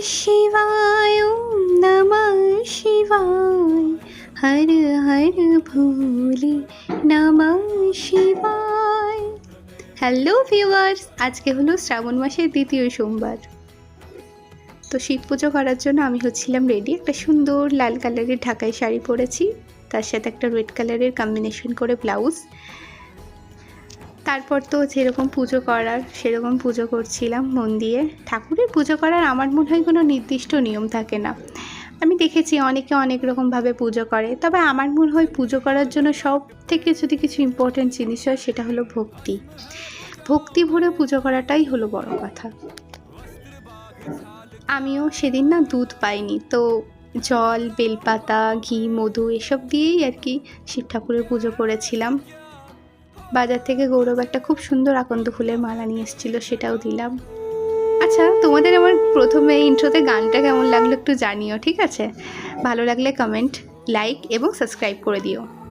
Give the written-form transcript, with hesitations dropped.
शिवाय ओम नमः शिवाय हर हर भोले नमः शिवाय। হ্যালো ভিউয়ার্স, আজকে হলো শ্রাবণ মাসের দ্বিতীয় সোমবার। তো শীত পুজো করার জন্য আমি হচ্ছিলাম রেডি। একটা সুন্দর লাল কালারের ঢাকাই শাড়ি পরেছি, তার সাথে একটা রেড কালারের কম্বিনেশন করে ব্লাউজ। তারপর তো যেরকম পুজো করার সেরকম পুজো করছিলাম মন দিয়ে। ঠাকুরের পুজো করার আমার মনে হয় কোনো নির্দিষ্ট নিয়ম থাকে না। আমি দেখেছি অনেকে অনেক রকমভাবে পুজো করে, তবে আমার মনে হয় পুজো করার জন্য সব থেকে যদি কিছু ইম্পর্টেন্ট জিনিস হয় সেটা হলো ভক্তি। ভক্তি ভরে পুজো করাটাই হলো বড় কথা। আমিও সেদিন না দুধ পাইনি, তো জল, বেলপাতা, ঘি, মধু এসব দিয়েই আর কি শিব ঠাকুরের পুজো করেছিলাম। বাজার থেকে গৌরব একটা খুব সুন্দর আকন্দ ফুলের মালা নিয়ে এসেছিলো, সেটাও দিলাম। আচ্ছা, তোমাদের আমার প্রথমে ইন্ট্রোতে গানটা কেমন লাগলো একটু জানিও, ঠিক আছে? ভালো লাগলে কমেন্ট, লাইক এবং সাবস্ক্রাইব করে দিও।